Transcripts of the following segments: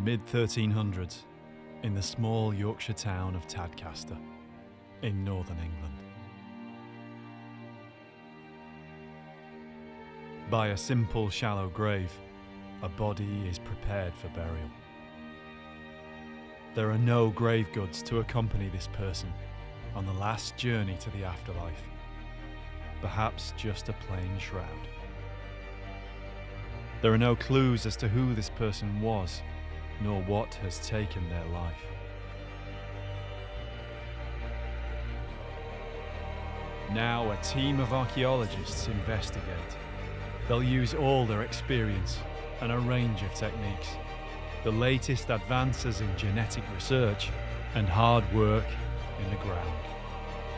mid-1300s, in the small Yorkshire town of Tadcaster, in northern England. By a simple, shallow grave, a body is prepared for burial. There are no grave goods to accompany this person on the last journey to the afterlife. Perhaps just a plain shroud. There are no clues as to who this person was, nor what has taken their life. Now a team of archaeologists investigate. They'll use all their experience and a range of techniques, the latest advances in genetic research and hard work in the ground.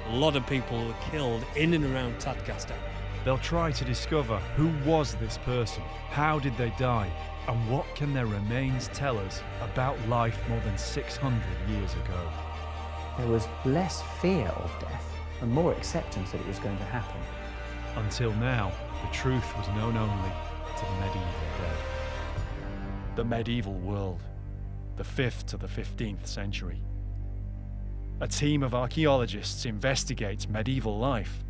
A lot of people were killed in and around Tadcaster. They'll try to discover who was this person, how did they die, and what can their remains tell us about life more than 600 years ago. There was less fear of death and more acceptance that it was going to happen. Until now, the truth was known only to the medieval dead. The medieval world, the 5th to the 15th century. A team of archaeologists investigates medieval life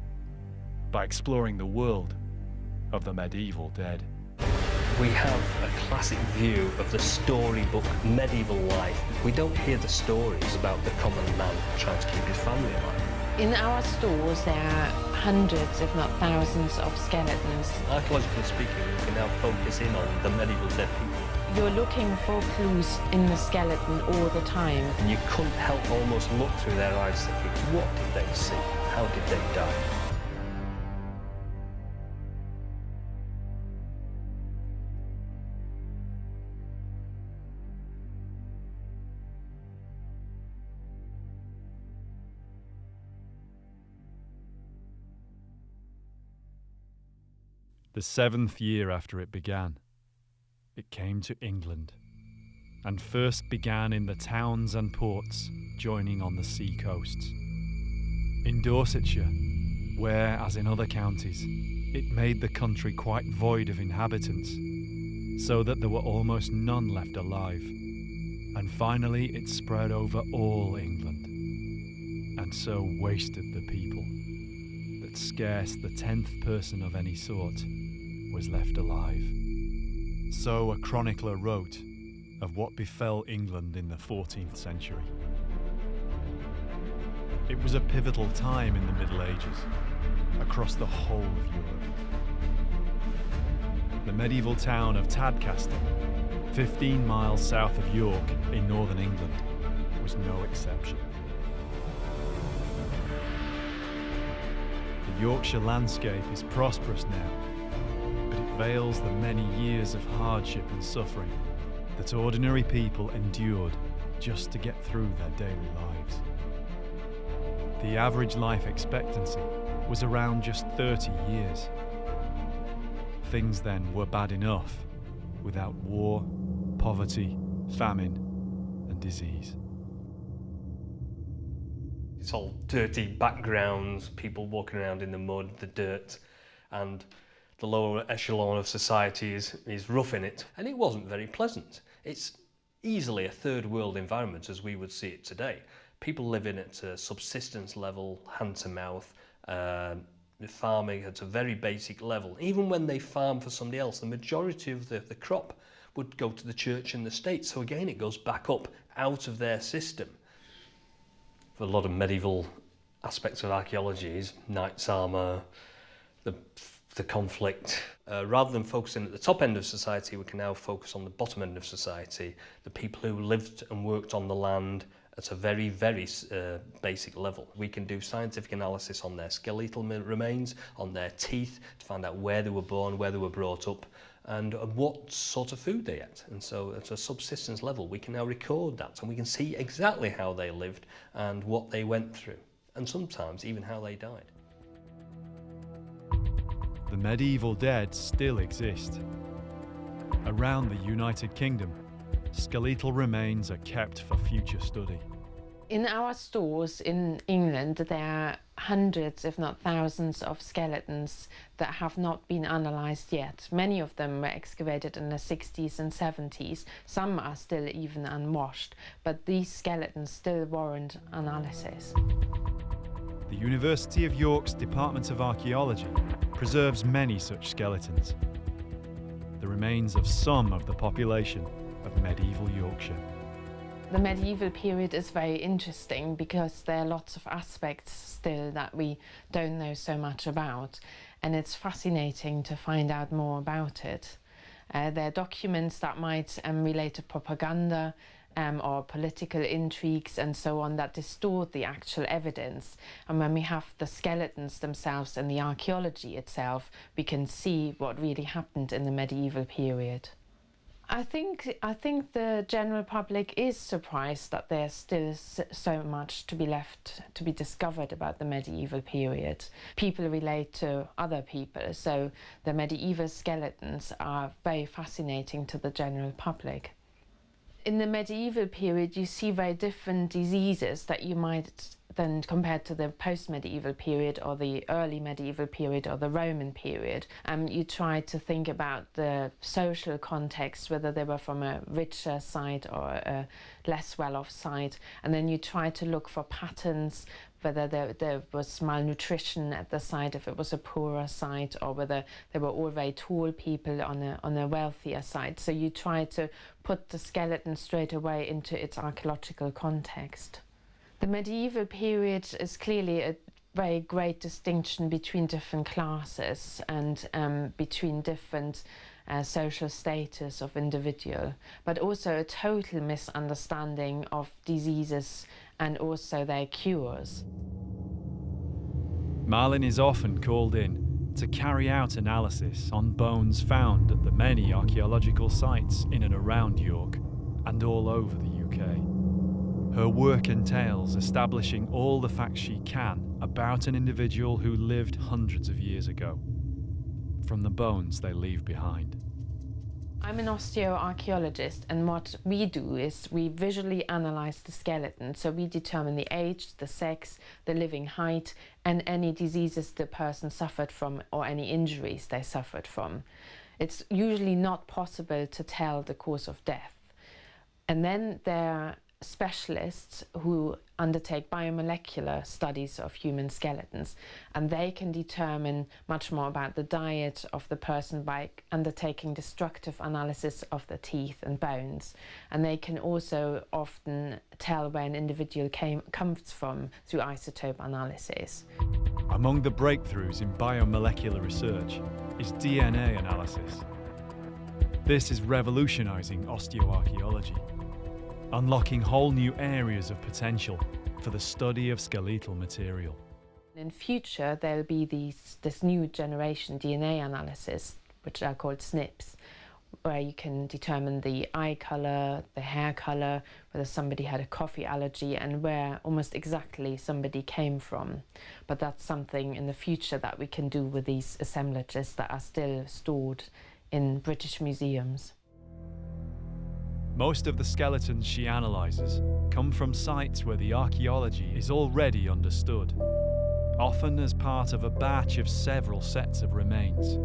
by exploring the world of the medieval dead. We have a classic view of the storybook medieval life. We don't hear the stories about the common man trying to keep his family alive. In our stores there are hundreds, if not thousands, of skeletons. Archaeologically speaking, we can now focus in on the medieval dead people. You're looking for clues in the skeleton all the time. And you couldn't help almost look through their eyes thinking, what did they see? How did they die? The 7th year after it began, it came to England, and first began in the towns and ports joining on the sea coasts. In Dorsetshire, where, as in other counties, it made the country quite void of inhabitants, so that there were almost none left alive. And finally it spread over all England, and so wasted the people, that scarce the 10th person of any sort was left alive. So a chronicler wrote of what befell England in the 14th century. It was a pivotal time in the Middle Ages, across the whole of Europe. The medieval town of Tadcaster, 15 miles south of York in northern England, was no exception. The Yorkshire landscape is prosperous now, but it veils the many years of hardship and suffering that ordinary people endured just to get through their daily lives. The average life expectancy was around just 30 years. Things then were bad enough without war, poverty, famine, and disease. It's all dirty backgrounds, people walking around in the mud, the dirt, and the lower echelon of society is rough in it. And it wasn't very pleasant. It's easily a third world environment as we would see it today. People living at a subsistence level, hand to mouth, farming at a very basic level. Even when they farm for somebody else, the majority of the crop would go to the church and the state. So again, it goes back up out of their system. For a lot of medieval aspects of archaeology is knight's armour, the conflict. Rather than focusing at the top end of society, we can now focus on the bottom end of society, the people who lived and worked on the land at a very, very basic level. We can do scientific analysis on their skeletal remains, on their teeth, to find out where they were born, where they were brought up, and what sort of food they ate. And so at a subsistence level, we can now record that, and we can see exactly how they lived and what they went through, and sometimes even how they died. The medieval dead still exist. Around the United Kingdom, skeletal remains are kept for future study. In our stores in England, there are hundreds, if not thousands, of skeletons that have not been analysed yet. Many of them were excavated in the 60s and 70s. Some are still even unwashed, but these skeletons still warrant analysis. The University of York's Department of Archaeology preserves many such skeletons, the remains of some of the population of medieval Yorkshire. The medieval period is very interesting because there are lots of aspects still that we don't know so much about, and it's fascinating to find out more about it. There are documents that might relate to propaganda or political intrigues and so on that distort the actual evidence. And when we have the skeletons themselves and the archaeology itself, we can see what really happened in the medieval period. I think the general public is surprised that there's still so much to be left to be discovered about the medieval period. People relate to other people, so the medieval skeletons are very fascinating to the general public. In the medieval period, you see very different diseases that you might then compared to the post-medieval period or the early medieval period or the Roman period. You try to think about the social context, whether they were from a richer side or a less well-off side, and then you try to look for patterns, whether there was malnutrition at the side if it was a poorer side, or whether they were all very tall people on a wealthier side. So you try to put the skeleton straight away into its archaeological context. The medieval period is clearly a very great distinction between different classes and between different social status of individual, but also a total misunderstanding of diseases and also their cures. Marlin is often called in to carry out analysis on bones found at the many archaeological sites in and around York and all over the UK. Her work entails establishing all the facts she can about an individual who lived hundreds of years ago, from the bones they leave behind. I'm an osteoarchaeologist, and what we do is we visually analyse the skeleton. So we determine the age, the sex, the living height, and any diseases the person suffered from or any injuries they suffered from. It's usually not possible to tell the cause of death. And then there are specialists who undertake biomolecular studies of human skeletons, and they can determine much more about the diet of the person by undertaking destructive analysis of the teeth and bones, and they can also often tell where an individual comes from through isotope analysis. Among the breakthroughs in biomolecular research is DNA analysis. This is revolutionising osteoarchaeology, unlocking whole new areas of potential for the study of skeletal material. In future, there'll be this new generation DNA analysis, which are called SNPs, where you can determine the eye colour, the hair colour, whether somebody had a coffee allergy, and where almost exactly somebody came from. But that's something in the future that we can do with these assemblages that are still stored in British museums. Most of the skeletons she analyses come from sites where the archaeology is already understood, often as part of a batch of several sets of remains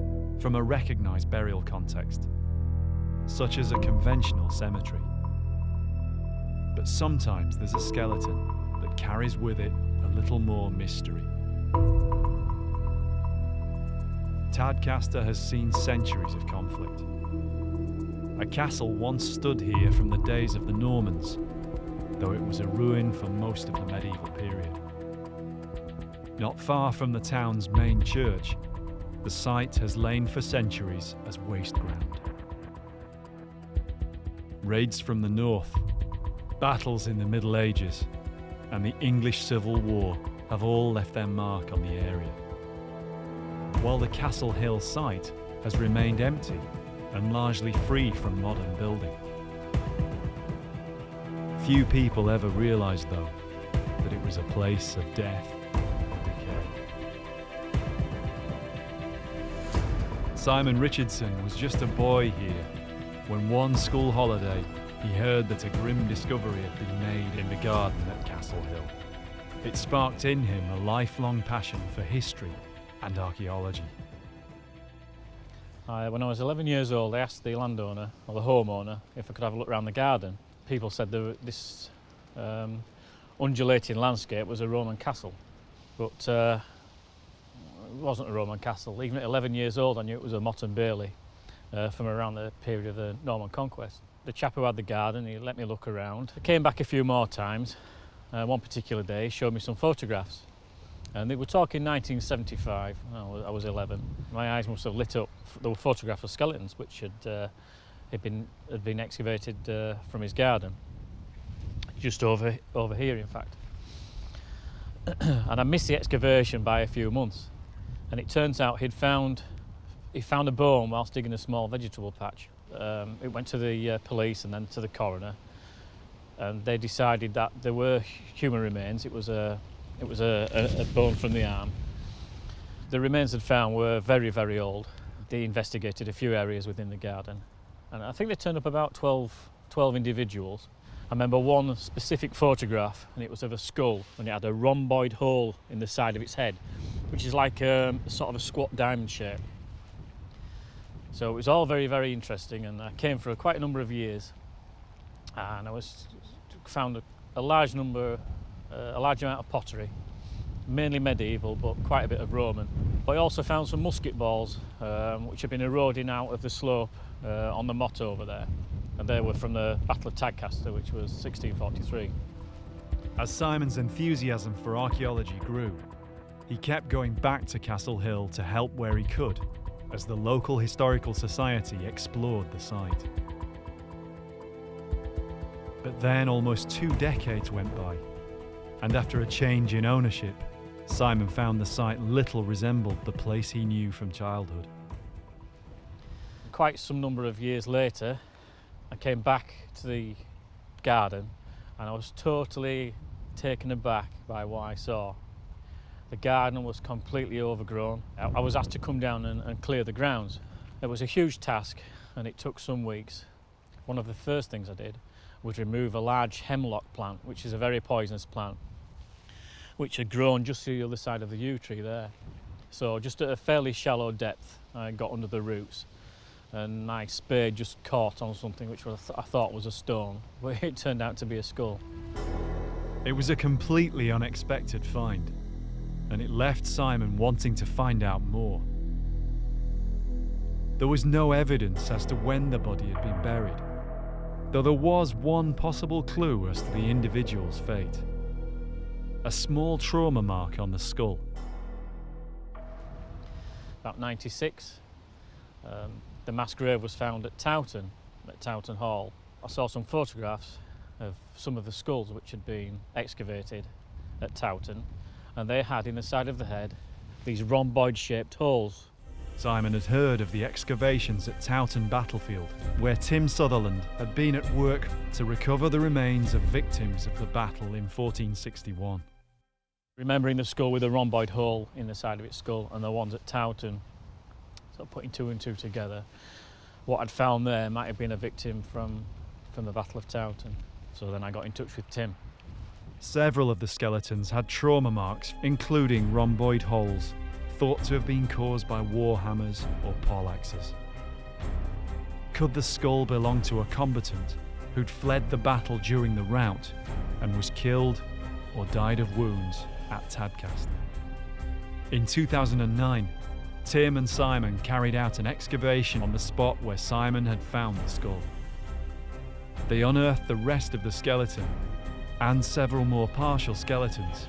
from a recognised burial context, such as a conventional cemetery. But sometimes there's a skeleton that carries with it a little more mystery. Tadcaster has seen centuries of conflict. A castle once stood here from the days of the Normans, though it was a ruin for most of the medieval period. Not far from the town's main church, the site has lain for centuries as waste ground. Raids from the north, battles in the Middle Ages, and the English Civil War have all left their mark on the area. While the Castle Hill site has remained empty and largely free from modern building. Few people ever realised, though, that it was a place of death and decay. Simon Richardson was just a boy here when one school holiday he heard that a grim discovery had been made in the garden at Castle Hill. It sparked in him a lifelong passion for history and archaeology. When I was 11 years old, I asked the landowner, or the homeowner, if I could have a look around the garden. People said this undulating landscape was a Roman castle, but it wasn't a Roman castle. Even at 11 years old, I knew it was a motte and bailey from around the period of the Norman conquest. The chap who had the garden, he let me look around. I came back a few more times. One particular day, he showed me some photographs. And they were talking 1975, I was 11. My eyes must have lit up. There were photographs of skeletons which had been excavated from his garden. Just over here, in fact. And I missed the excavation by a few months. And it turns out he found a bone whilst digging a small vegetable patch. It went to the police and then to the coroner. And they decided that there were human remains. It was a bone from the arm. The remains they'd found were very, very old. They investigated a few areas within the garden, and I think they turned up about 12 individuals. I remember one specific photograph, and it was of a skull, and it had a rhomboid hole in the side of its head, which is like sort of a squat diamond shape. So it was all very, very interesting, and I came for quite a number of years, and I found a large amount of pottery, mainly medieval, but quite a bit of Roman. But I also found some musket balls, which had been eroding out of the slope on the motte over there. And they were from the Battle of Tadcaster, which was 1643. As Simon's enthusiasm for archaeology grew, he kept going back to Castle Hill to help where he could, as the local historical society explored the site. But then almost 2 decades went by, and after a change in ownership, Simon found the site little resembled the place he knew from childhood. Quite some number of years later, I came back to the garden and I was totally taken aback by what I saw. The garden was completely overgrown. I was asked to come down and clear the grounds. It was a huge task and it took some weeks. One of the first things I did was remove a large hemlock plant, which is a very poisonous plant, which had grown just to the other side of the yew tree there. So just at a fairly shallow depth, I got under the roots and my spade just caught on something which I thought was a stone, but it turned out to be a skull. It was a completely unexpected find, and it left Simon wanting to find out more. There was no evidence as to when the body had been buried, though there was one possible clue as to the individual's fate. A small trauma mark on the skull. About 96, the mass grave was found at Towton Hall. I saw some photographs of some of the skulls which had been excavated at Towton, and they had in the side of the head these rhomboid-shaped holes. Simon had heard of the excavations at Towton battlefield, where Tim Sutherland had been at work to recover the remains of victims of the battle in 1461. Remembering the skull with a rhomboid hole in the side of its skull and the ones at Towton, so putting 2 and 2 together, what I'd found there might have been a victim from the Battle of Towton. So then I got in touch with Tim. Several of the skeletons had trauma marks, including rhomboid holes, thought to have been caused by war hammers or poleaxes. Could the skull belong to a combatant who'd fled the battle during the rout and was killed or died of wounds at Tadcaster? In 2009, Tim and Simon carried out an excavation on the spot where Simon had found the skull. They unearthed the rest of the skeleton and several more partial skeletons.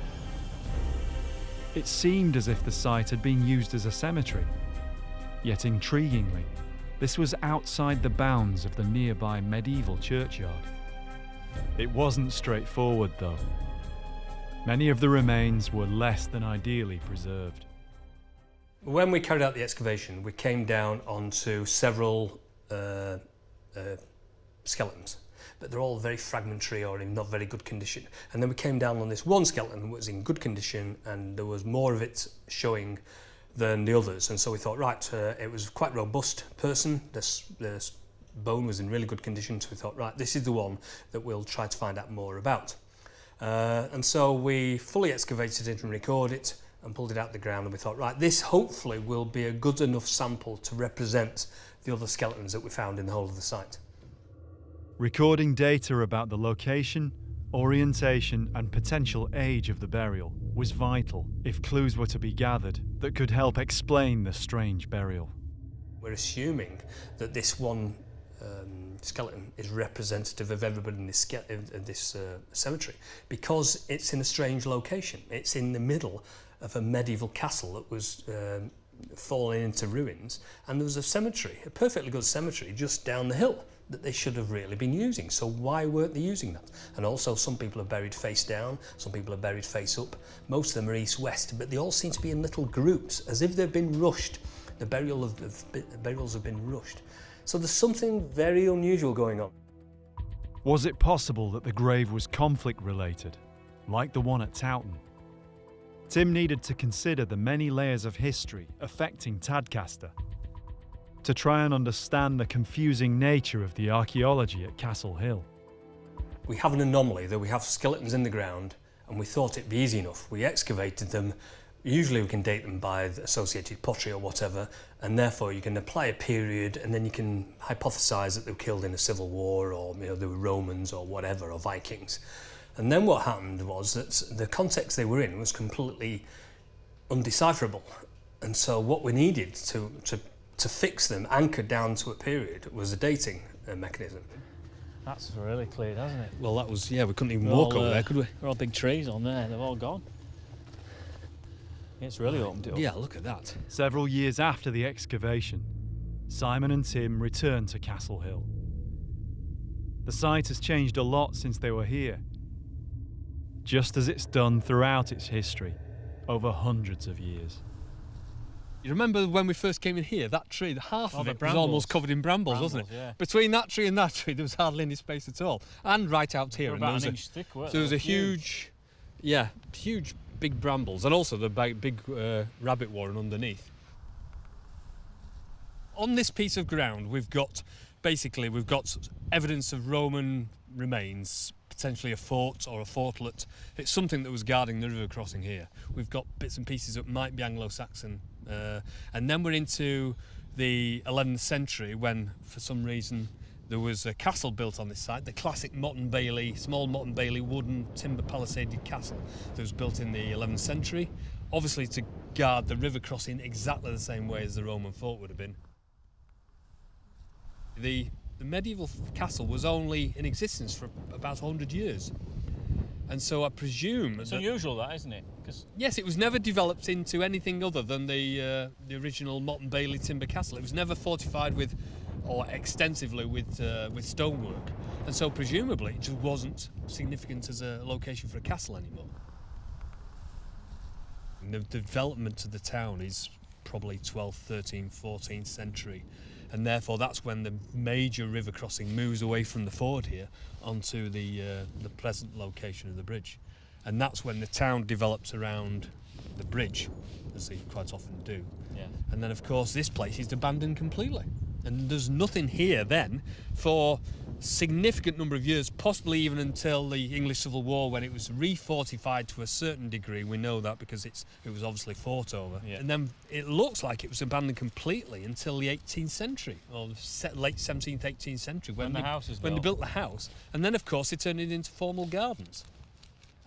It seemed as if the site had been used as a cemetery, yet intriguingly, this was outside the bounds of the nearby medieval churchyard. It wasn't straightforward though. Many of the remains were less than ideally preserved. When we carried out the excavation, we came down onto several skeletons, but they're all very fragmentary or in not very good condition. And then we came down on this one skeleton that was in good condition, and there was more of it showing than the others. And so we thought, right, it was quite a robust person. The bone was in really good condition, so we thought, right, this is the one that we'll try to find out more about. And so we fully excavated it and recorded it and pulled it out of the ground, and we thought, right, this hopefully will be a good enough sample to represent the other skeletons that we found in the whole of the site. Recording data about the location, orientation and potential age of the burial was vital if clues were to be gathered that could help explain the strange burial. We're assuming that this one skeleton is representative of everybody in this cemetery because it's in a strange location. It's in the middle of a medieval castle that was falling into ruins, and there was a cemetery, a perfectly good cemetery, just down the hill that they should have really been using. So why weren't they using that? And also, some people are buried face down, some people are buried face up. Most of them are east-west, but they all seem to be in little groups, as if they've been rushed. The burials have been rushed. So there's something very unusual going on. Was it possible that the grave was conflict-related, like the one at Towton? Tim needed to consider the many layers of history affecting Tadcaster to try and understand the confusing nature of the archaeology at Castle Hill. We have an anomaly that we have skeletons in the ground, and we thought it'd be easy enough. We excavated them. Usually we can date them by the associated pottery or whatever, and therefore you can apply a period, and then you can hypothesise that they were killed in a civil war, or they were Romans or whatever, or Vikings. And then what happened was that the context they were in was completely undecipherable. And so what we needed to fix them, anchored down to a period, was a dating mechanism. That's really clear, doesn't it? Well, that was, we couldn't even walk over there, could we? There are all big trees on there, they've all gone. It's really opened it up. Yeah, look at that. Several years after the excavation, Simon and Tim returned to Castle Hill. The site has changed a lot since they were here, just as it's done throughout its history, over hundreds of years. You remember when we first came in here, that tree, half of it was almost covered in brambles, wasn't it? Yeah. Between that tree and that tree, there was hardly any space at all. And right out here. About an inch thick, weren't there was they? a huge big brambles, and also the big rabbit warren underneath. On this piece of ground, we've got evidence of Roman remains, potentially a fort or a fortlet. It's something that was guarding the river crossing here. We've got bits and pieces that might be Anglo-Saxon, and then we're into the 11th century when, for some reason, there was a castle built on this site, the classic small Motte and Bailey wooden timber palisaded castle that was built in the 11th century, obviously to guard the river crossing exactly the same way as the Roman fort would have been. The medieval castle was only in existence for about 100 years. And so I presume it's unusual, that, isn't it? Yes, it was never developed into anything other than the original Motte and Bailey timber castle. It was never fortified or extensively with stonework, and so presumably it just wasn't significant as a location for a castle anymore. And the development of the town is probably 12th, 13th, 14th century, and therefore that's when the major river crossing moves away from the ford here onto the present location of the bridge, and that's when the town develops around the bridge, as they quite often do. Yeah. And then of course this place is abandoned completely, and there's nothing here then for a significant number of years, possibly even until the English Civil War, when it was refortified to a certain degree. We know that because it was obviously fought over. Yeah. And then it looks like it was abandoned completely until the 18th century, or late 17th, 18th century, when they built the house. And then of course they turned it into formal gardens.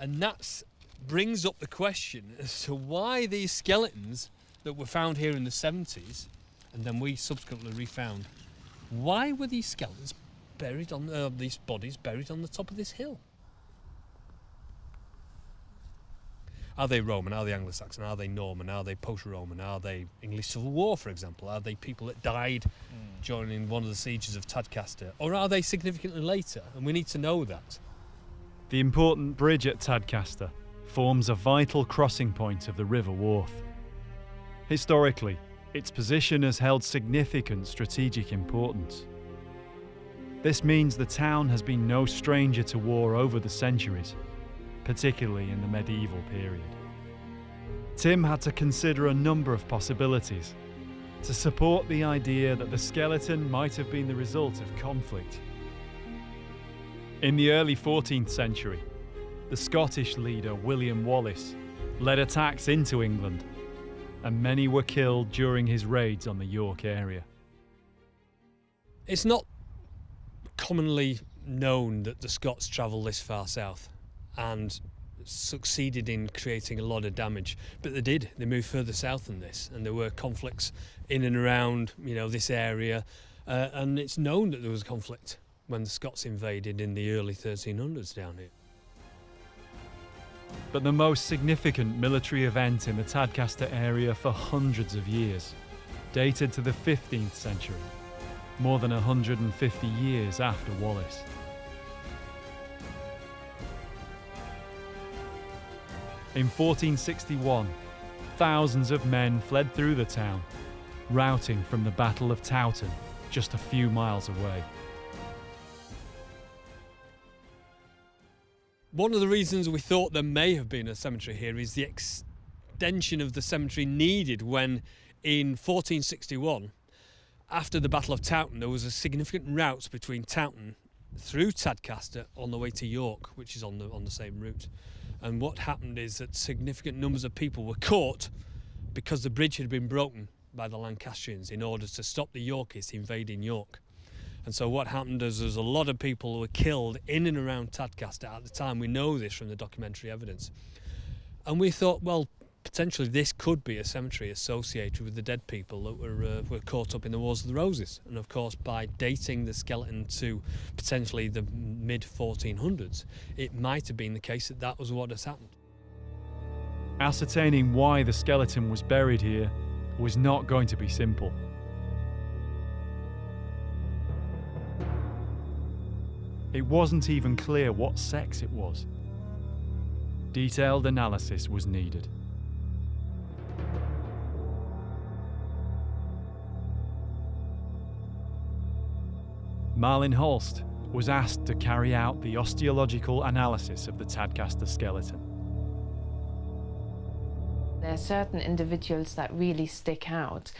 And that brings up the question as to why these skeletons that were found here in the 70s, and then we subsequently refound, why were these skeletons buried on these bodies buried on the top of this hill? Are they Roman? Are they Anglo-Saxon? Are they Norman? Are they post-Roman? Are they English Civil War, for example? Are they people that died during one of the sieges of Tadcaster? Or are they significantly later? And we need to know that. The important bridge at Tadcaster forms a vital crossing point of the River Wharfe. Historically, its position has held significant strategic importance. This means the town has been no stranger to war over the centuries, particularly in the medieval period. Tim had to consider a number of possibilities, to support the idea that the skeleton might have been the result of conflict. In the early 14th century, the Scottish leader William Wallace led attacks into England, and many were killed during his raids on the York area. It's not commonly known that the Scots travelled this far south and succeeded in creating a lot of damage, but they did. They moved further south than this, and there were conflicts in and around, this area, and it's known that there was conflict when the Scots invaded in the early 1300s down here. But the most significant military event in the Tadcaster area for hundreds of years dated to the 15th century, more than 150 years after Wallace. In 1461, thousands of men fled through the town, routing from the Battle of Towton, just a few miles away. One of the reasons we thought there may have been a cemetery here is the extension of the cemetery needed when, in 1461, after the Battle of Towton, there was a significant route between Towton through Tadcaster on the way to York, which is on the same route. And what happened is that significant numbers of people were caught because the bridge had been broken by the Lancastrians in order to stop the Yorkists invading York. And so what happened is there's a lot of people who were killed in and around Tadcaster at the time. We know this from the documentary evidence. And we thought, well, potentially this could be a cemetery associated with the dead people that were caught up in the Wars of the Roses. And of course, by dating the skeleton to potentially the mid-1400s, it might have been the case that that was what has happened. Ascertaining why the skeleton was buried here was not going to be simple. It wasn't even clear what sex it was. Detailed analysis was needed. Marlin Holst was asked to carry out the osteological analysis of the Tadcaster skeleton. There are certain individuals that really stick out,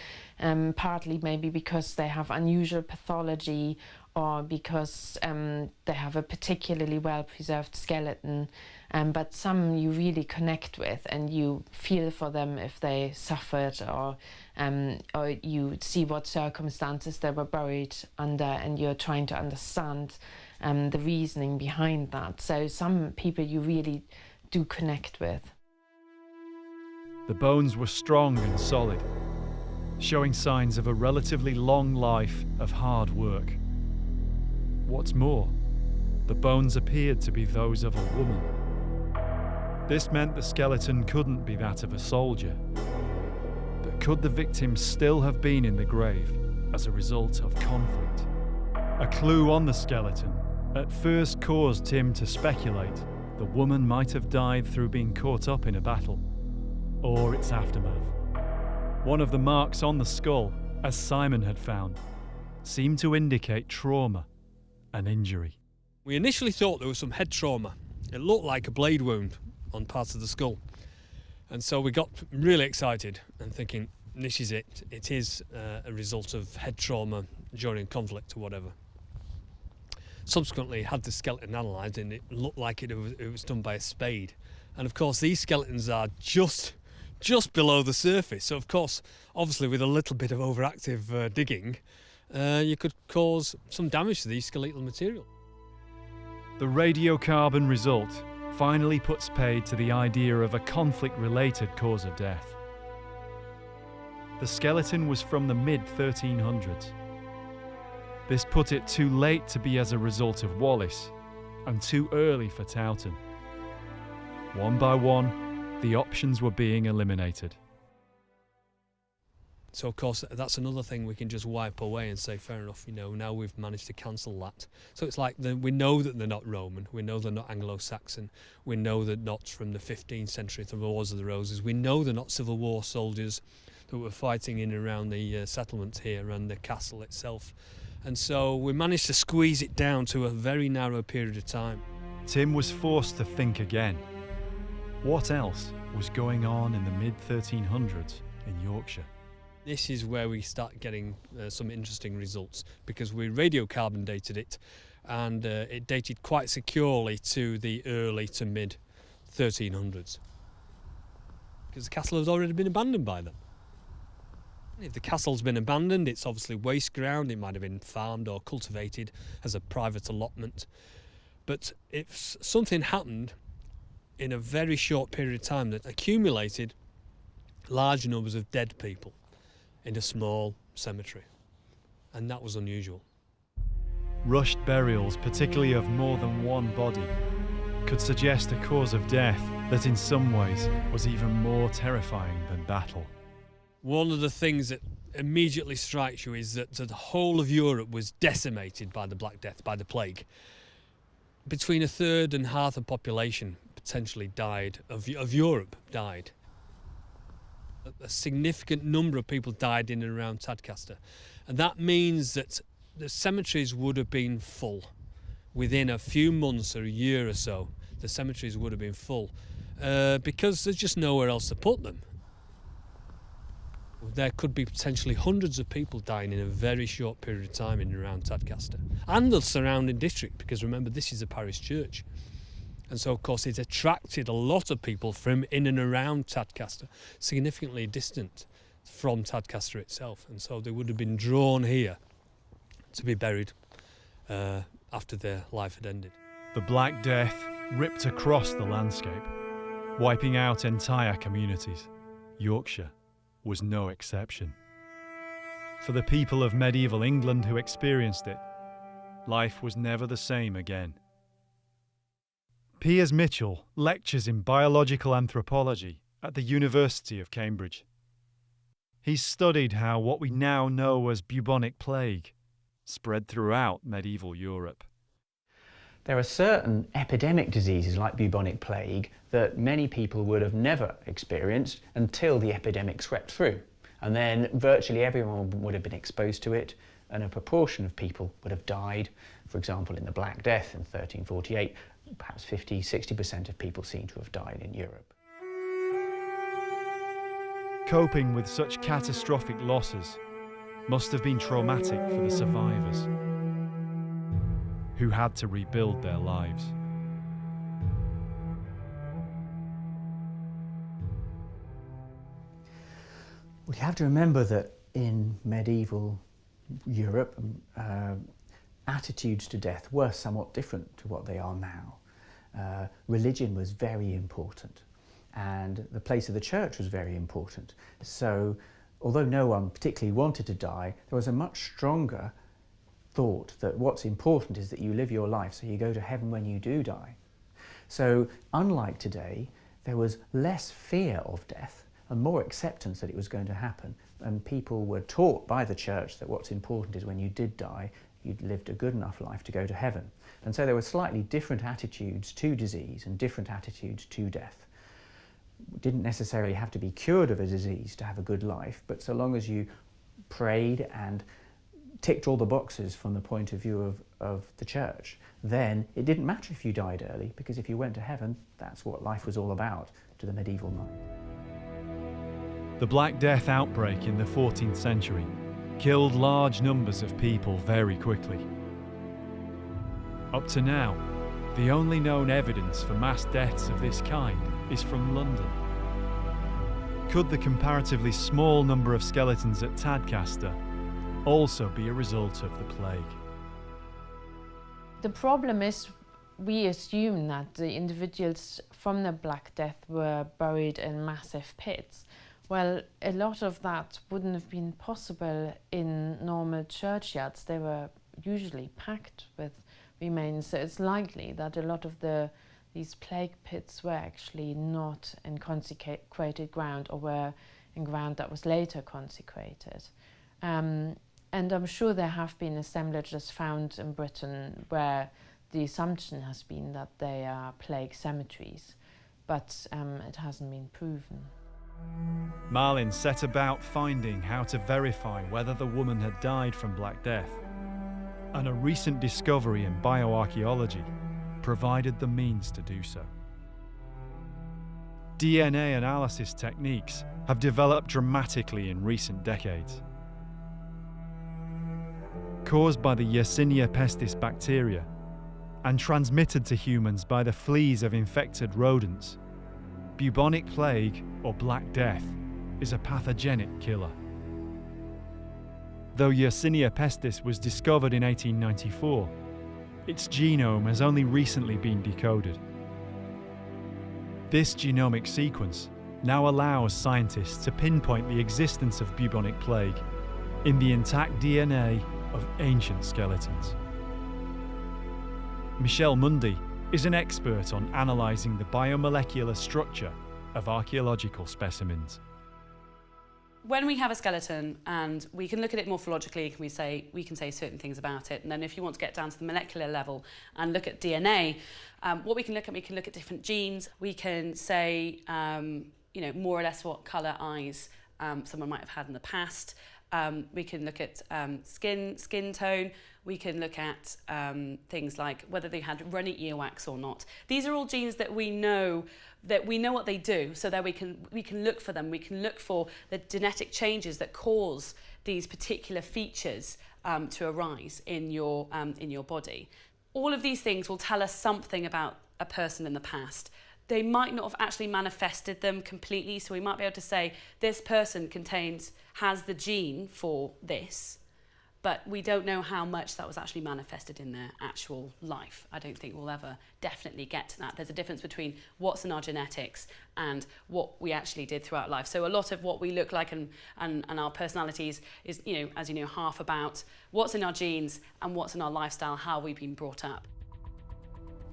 partly maybe because they have unusual pathology or because they have a particularly well-preserved skeleton, but some you really connect with and you feel for them if they suffered or you see what circumstances they were buried under and you're trying to understand the reasoning behind that. So some people you really do connect with. The bones were strong and solid, showing signs of a relatively long life of hard work. What's more, the bones appeared to be those of a woman. This meant the skeleton couldn't be that of a soldier. But could the victim still have been in the grave as a result of conflict? A clue on the skeleton at first caused Tim to speculate the woman might have died through being caught up in a battle, or its aftermath. One of the marks on the skull, as Simon had found, seemed to indicate trauma and injury. We initially thought there was some head trauma. It looked like a blade wound on parts of the skull. And so we got really excited and thinking, this is it. It is a result of head trauma during conflict or whatever. Subsequently, had the skeleton analysed and it looked like it was done by a spade. And of course, these skeletons are just below the surface. So of course, obviously with a little bit of overactive digging, you could cause some damage to the skeletal material. The radiocarbon result finally puts paid to the idea of a conflict-related cause of death. The skeleton was from the mid-1300s. This put it too late to be as a result of Wallace, and too early for Towton. One by one, the options were being eliminated. So of course that's another thing we can just wipe away and say fair enough, now we've managed to cancel that. So it's like we know that they're not Roman, we know they're not Anglo-Saxon, we know they're not from the 15th century, the Wars of the Roses, we know they're not Civil War soldiers that were fighting in and around the settlement here and the castle itself. And so we managed to squeeze it down to a very narrow period of time. Tim was forced to think again. What else was going on in the mid-1300s in Yorkshire? This is where we start getting some interesting results, because we radiocarbon dated it, and it dated quite securely to the early to mid 1300s, because the castle has already been abandoned by them. If the castle's been abandoned, it's obviously waste ground. It might have been farmed or cultivated as a private allotment. But if something happened in a very short period of time that accumulated large numbers of dead people in a small cemetery, and that was unusual. Rushed burials, particularly of more than one body, could suggest a cause of death that in some ways was even more terrifying than battle. One of the things that immediately strikes you is that the whole of Europe was decimated by the Black Death, by the plague. Between a third and half the population potentially died, of Europe died. A significant number of people died in and around Tadcaster. And that means that the cemeteries would have been full. Within a few months or a year or so, the cemeteries would have been full, because there's just nowhere else to put them. There could be potentially hundreds of people dying in a very short period of time in and around Tadcaster and the surrounding district, because remember, this is a parish church. And so, of course, it attracted a lot of people from in and around Tadcaster, significantly distant from Tadcaster itself. And so they would have been drawn here to be buried after their life had ended. The Black Death ripped across the landscape, wiping out entire communities. Yorkshire was no exception. For the people of medieval England who experienced it, life was never the same again. Piers Mitchell lectures in biological anthropology at the University of Cambridge. He's studied how what we now know as bubonic plague spread throughout medieval Europe. There are certain epidemic diseases like bubonic plague that many people would have never experienced until the epidemic swept through. And then virtually everyone would have been exposed to it, and a proportion of people would have died. For example, in the Black Death in 1348, perhaps 50–60% of people seem to have died in Europe. Coping with such catastrophic losses must have been traumatic for the survivors, who had to rebuild their lives. We have to remember that in medieval Europe, attitudes to death were somewhat different to what they are now. Religion was very important, and the place of the church was very important. So, although no one particularly wanted to die, there was a much stronger thought that what's important is that you live your life so you go to heaven when you do die. So, unlike today, there was less fear of death and more acceptance that it was going to happen. And people were taught by the church that what's important is when you did die, you'd lived a good enough life to go to heaven. And so there were slightly different attitudes to disease and different attitudes to death. You didn't necessarily have to be cured of a disease to have a good life, but so long as you prayed and ticked all the boxes from the point of view of the church, then it didn't matter if you died early, because if you went to heaven, that's what life was all about to the medieval mind. The Black Death outbreak in the 14th century killed large numbers of people very quickly. Up to now, the only known evidence for mass deaths of this kind is from London. Could the comparatively small number of skeletons at Tadcaster also be a result of the plague? The problem is we assume that the individuals from the Black Death were buried in massive pits. Well, a lot of that wouldn't have been possible in normal churchyards. They were usually packed with remains, so it's likely that a lot of these plague pits were actually not in consecrated ground, or were in ground that was later consecrated. And I'm sure there have been assemblages found in Britain where the assumption has been that they are plague cemeteries, but it hasn't been proven. Marlin set about finding how to verify whether the woman had died from Black Death, and a recent discovery in bioarchaeology provided the means to do so. DNA analysis techniques have developed dramatically in recent decades. Caused by the Yersinia pestis bacteria and transmitted to humans by the fleas of infected rodents, bubonic plague, or Black Death, is a pathogenic killer. Though Yersinia pestis was discovered in 1894, its genome has only recently been decoded. This genomic sequence now allows scientists to pinpoint the existence of bubonic plague in the intact DNA of ancient skeletons. Michelle Mundy is an expert on analysing the biomolecular structure of archaeological specimens. When we have a skeleton and we can look at it morphologically, we can say certain things about it. And then if you want to get down to the molecular level and look at DNA, what we can look at different genes. We can say, more or less what colour eyes someone might have had in the past. We can look at skin tone. We can look at things like whether they had runny earwax or not. These are all genes that we know what they do, so that we can look for them. We can look for the genetic changes that cause these particular features to arise in your body. All of these things will tell us something about a person in the past. They might not have actually manifested them completely, so we might be able to say this person has the gene for this, but we don't know how much that was actually manifested in their actual life. I don't think we'll ever definitely get to that. There's a difference between what's in our genetics and what we actually did throughout life. So a lot of what we look like and our personalities is, as you know, half about what's in our genes and what's in our lifestyle, how we've been brought up.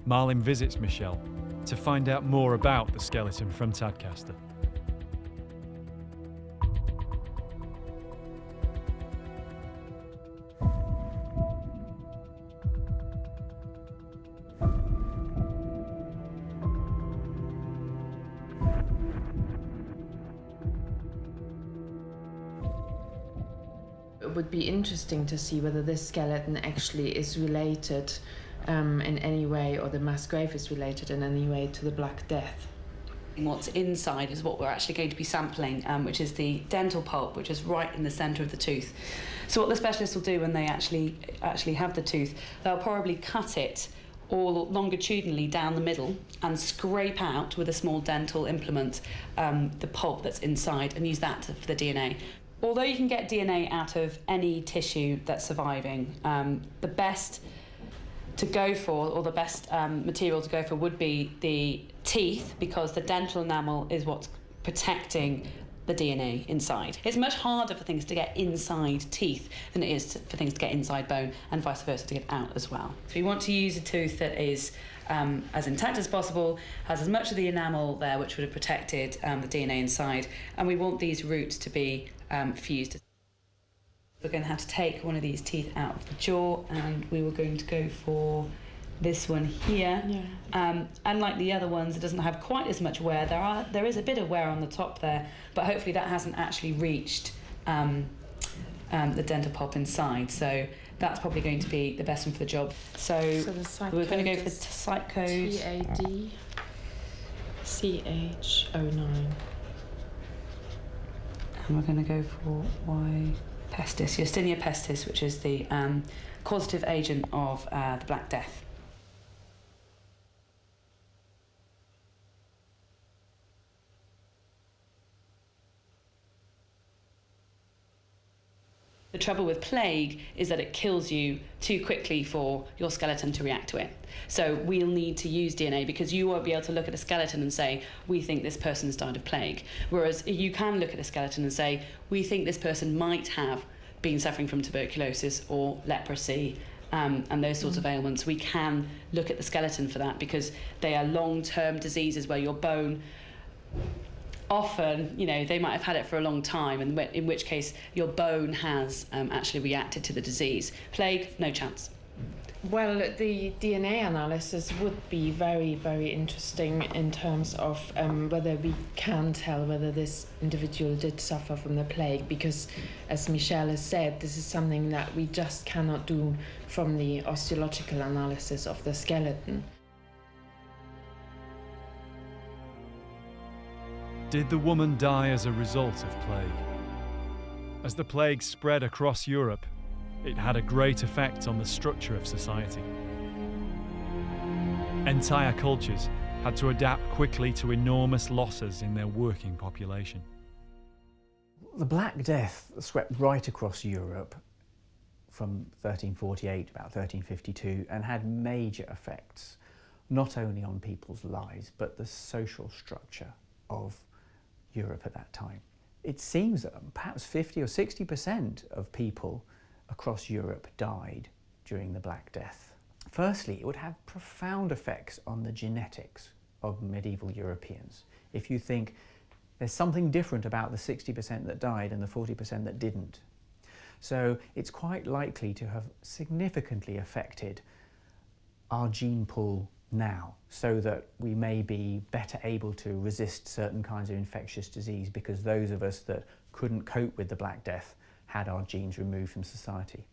Marlin visits Michelle to find out more about the skeleton from Tadcaster. It would be interesting to see whether this skeleton actually is related in any way, or the mass grave is related in any way to the Black Death. What's inside is what we're actually going to be sampling, which is the dental pulp, which is right in the centre of the tooth. So what the specialists will do when they actually have the tooth, they'll probably cut it all longitudinally down the middle and scrape out with a small dental implement the pulp that's inside and use that for the DNA. Although you can get DNA out of any tissue that's surviving, the best to go for, or the best material to go for, would be the teeth, because the dental enamel is what's protecting the DNA inside. It's much harder for things to get inside teeth than it is for things to get inside bone, and vice versa to get out as well. So we want to use a tooth that is as intact as possible, has as much of the enamel there which would have protected the DNA inside, and we want these roots to be fused. We're going to have to take one of these teeth out of the jaw, and we were going to go for this one here. Yeah. Unlike the other ones, it doesn't have quite as much wear. There is a bit of wear on the top there, but hopefully that hasn't actually reached the dental pulp inside. So that's probably going to be the best one for the job. So we're going to go for the site code TADCH09. And we're going to go for Y pestis, Yersinia pestis, which is the causative agent of the Black Death. The trouble with plague is that it kills you too quickly for your skeleton to react to it. So we'll need to use DNA, because you won't be able to look at a skeleton and say, we think this person's died of plague. Whereas you can look at a skeleton and say, we think this person might have been suffering from tuberculosis or leprosy and those sorts of ailments. We can look at the skeleton for that, because they are long-term diseases where your bone, often, they might have had it for a long time, and in which case your bone has actually reacted to the disease. Plague, no chance. Well, the DNA analysis would be very, very interesting in terms of whether we can tell whether this individual did suffer from the plague, because, as Michelle has said, this is something that we just cannot do from the osteological analysis of the skeleton. Did the woman die as a result of plague? As the plague spread across Europe, it had a great effect on the structure of society. Entire cultures had to adapt quickly to enormous losses in their working population. The Black Death swept right across Europe from 1348 to about 1352 and had major effects, not only on people's lives, but the social structure of Europe at that time. It seems that perhaps 50 or 60% of people across Europe died during the Black Death. Firstly, it would have profound effects on the genetics of medieval Europeans. If you think there's something different about the 60% that died and the 40% that didn't. So it's quite likely to have significantly affected our gene pool now, so that we may be better able to resist certain kinds of infectious disease because those of us that couldn't cope with the Black Death had our genes removed from society.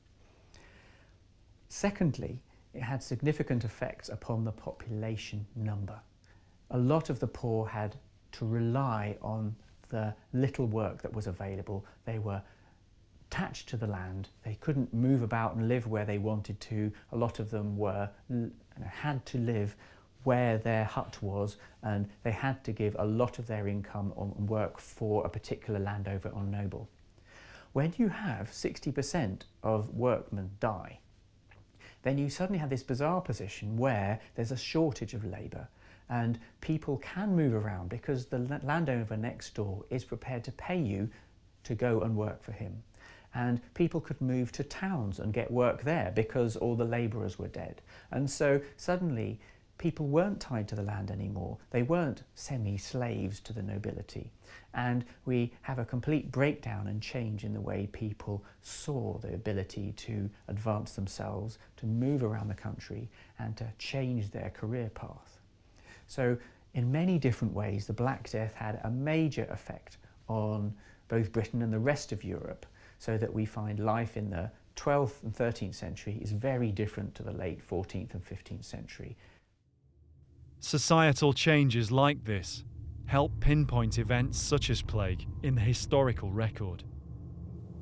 Secondly, it had significant effects upon the population number. A lot of the poor had to rely on the little work that was available. They were attached to the land. They couldn't move about and live where they wanted to. A lot of them had to live where their hut was, and they had to give a lot of their income on work for a particular landowner or noble. When you have 60% of workmen die, then you suddenly have this bizarre position where there's a shortage of labour and people can move around because the landowner next door is prepared to pay you to go and work for him. And people could move to towns and get work there because all the labourers were dead. And so suddenly people weren't tied to the land anymore. They weren't semi-slaves to the nobility. And we have a complete breakdown and change in the way people saw the ability to advance themselves, to move around the country and to change their career path. So in many different ways, the Black Death had a major effect on both Britain and the rest of Europe, so that we find life in the 12th and 13th century is very different to the late 14th and 15th century. Societal changes like this help pinpoint events such as plague in the historical record,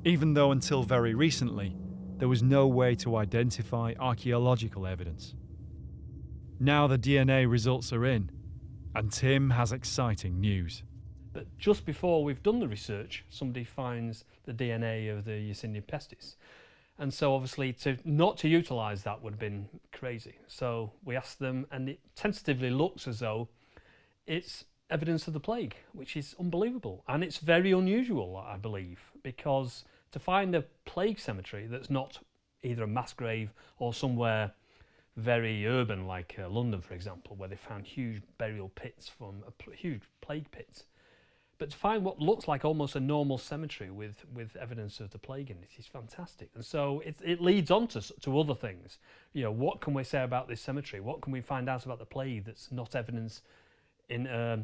even though until very recently there was no way to identify archaeological evidence. Now the DNA results are in, and Tim has exciting news. But just before we've done the research, somebody finds the DNA of the Yersinia pestis. And so obviously not to utilise that would have been crazy. So we asked them, and it tentatively looks as though it's evidence of the plague, which is unbelievable. And it's very unusual, I believe, because to find a plague cemetery that's not either a mass grave or somewhere very urban like London, for example, where they found huge burial pits from huge plague pits. But to find what looks like almost a normal cemetery with evidence of the plague in it is fantastic. And so it leads on to other things. You know, what can we say about this cemetery? What can we find out about the plague that's not evidence in a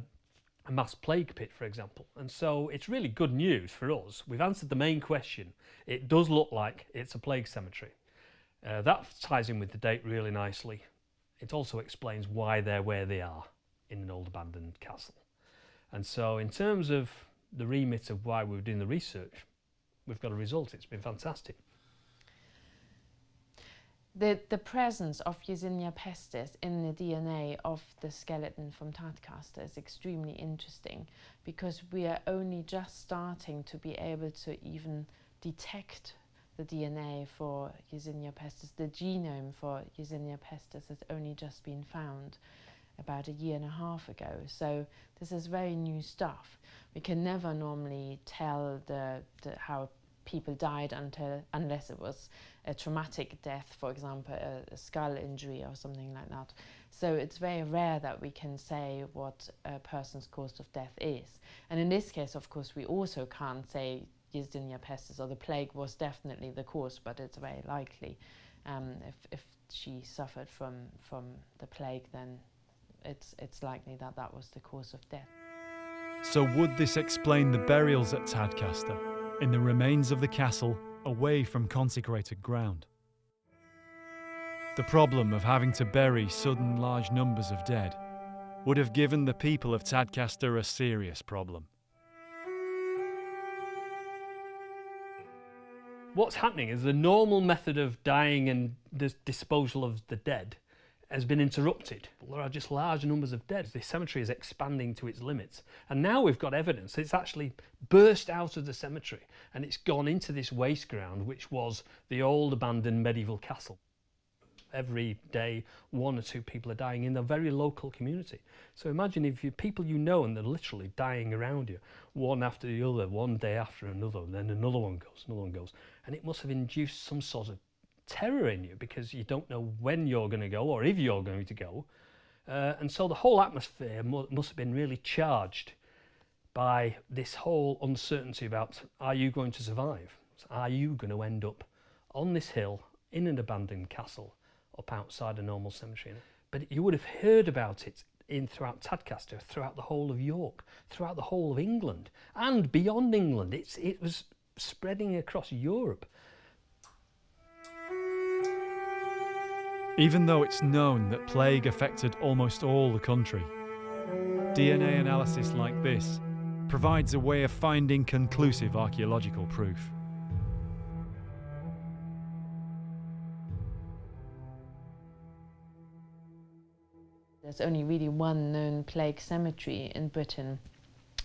mass plague pit, for example? And so it's really good news for us. We've answered the main question. It does look like it's a plague cemetery. That ties in with the date really nicely. It also explains why they're where they are in an old abandoned castle. And so in terms of the remit of why we were doing the research, we've got a result. It's been fantastic. The presence of Yersinia pestis in the DNA of the skeleton from Tadcaster is extremely interesting, because we are only just starting to be able to even detect the DNA for Yersinia pestis. The genome for Yersinia pestis has only just been found about 1.5 years ago. So this is very new stuff. We can never normally tell how people died unless it was a traumatic death, for example, a skull injury or something like that. So it's very rare that we can say what a person's cause of death is. And in this case, of course, we also can't say Yersinia pestis or the plague was definitely the cause, but it's very likely. If she suffered from the plague, then it's likely that was the cause of death. So would this explain the burials at Tadcaster, in the remains of the castle, away from consecrated ground? The problem of having to bury sudden large numbers of dead would have given the people of Tadcaster a serious problem. What's happening is the normal method of dying and disposal of the dead has been interrupted. There are just large numbers of dead. The cemetery is expanding to its limits. And now we've got evidence. It's actually burst out of the cemetery and it's gone into this waste ground, which was the old abandoned medieval castle. Every day, 1 or 2 people are dying in a very local community. So imagine if people you know and they're literally dying around you, one after the other, one day after another, and then another one goes. And it must have induced some sort of terror in you because you don't know when you're going to go or if you're going to go. And so the whole atmosphere must have been really charged by this whole uncertainty about, are you going to survive? Are you going to end up on this hill in an abandoned castle up outside a normal cemetery? But you would have heard about it throughout Tadcaster, throughout the whole of York, throughout the whole of England, and beyond England. It was spreading across Europe. Even though it's known that plague affected almost all the country, DNA analysis like this provides a way of finding conclusive archaeological proof. There's only really one known plague cemetery in Britain,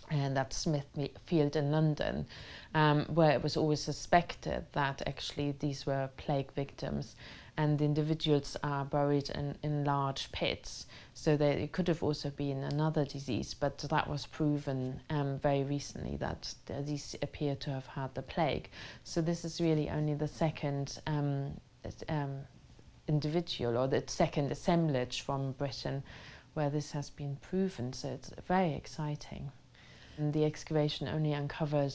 and that's Smithfield in London, where it was always suspected that actually these were plague victims, and the individuals are buried in large pits. So it could have also been another disease, but that was proven very recently that these appear to have had the plague. So this is really only the second individual or the second assemblage from Britain where this has been proven, so it's very exciting. And the excavation only uncovered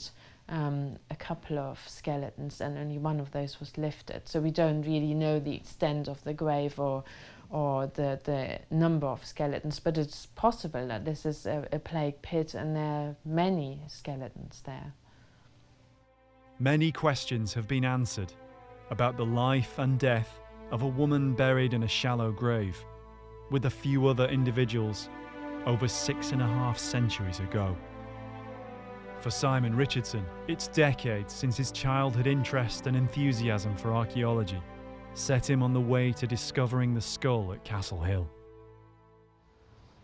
a couple of skeletons, and only one of those was lifted, so we don't really know the extent of the grave or the number of skeletons, but it's possible that this is a plague pit and there are many skeletons there. Many questions have been answered about the life and death of a woman buried in a shallow grave with a few other individuals over 6.5 centuries ago. For Simon Richardson, it's decades since his childhood interest and enthusiasm for archaeology set him on the way to discovering the skull at Castle Hill.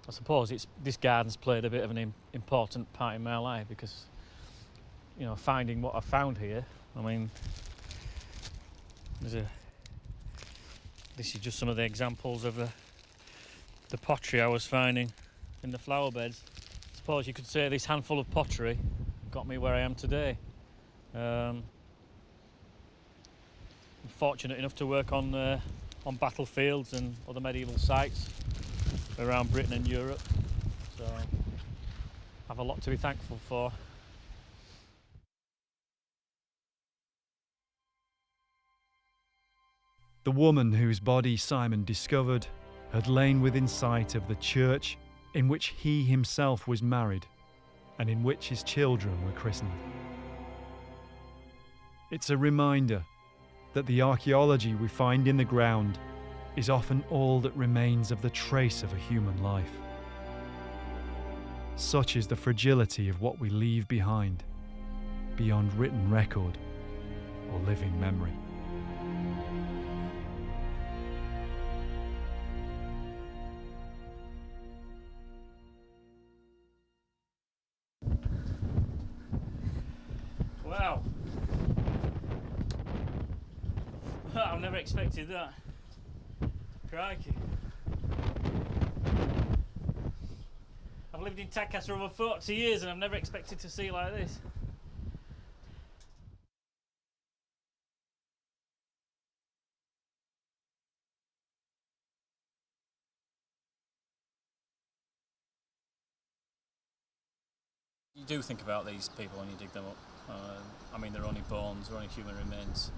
I suppose this garden's played a bit of an important part in my life because, you know, finding what I found here, I mean, this is just some of the examples of the pottery I was finding in the flower beds. I suppose you could say this handful of pottery got me where I am today. I'm fortunate enough to work on battlefields and other medieval sites around Britain and Europe, so I have a lot to be thankful for. The woman whose body Simon discovered had lain within sight of the church in which he himself was married and in which his children were christened. It's a reminder that the archaeology we find in the ground is often all that remains of the trace of a human life. Such is the fragility of what we leave behind, beyond written record or living memory. Wow! I've never expected that. Crikey. I've lived in Tadcaster over 40 years and I've never expected to see like this. You do think about these people when you dig them up. I mean, they're only bones, they're only human remains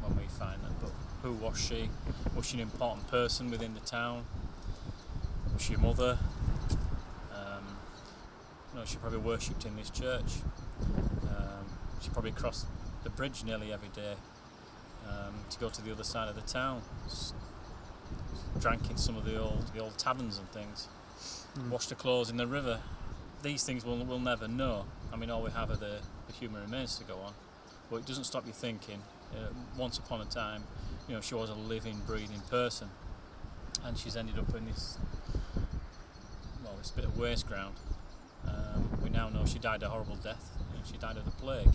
when we find them. But who was she? Was she an important person within the town? Was she a mother? She probably worshipped in this church. She probably crossed the bridge nearly every day to go to the other side of the town. Drank in some of the old taverns and things. washed her clothes in the river. These things we'll never know. I mean, all we have are the human remains to go on. But it doesn't stop you thinking. Once upon a time, she was a living, breathing person, and she's ended up in this bit of waste ground. We now know she died a horrible death. She died of the plague.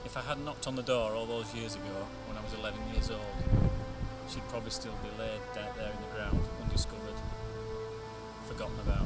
If I had knocked on the door all those years ago, when I was 11 years old, she'd probably still be laid there in the ground, undiscovered, forgotten about.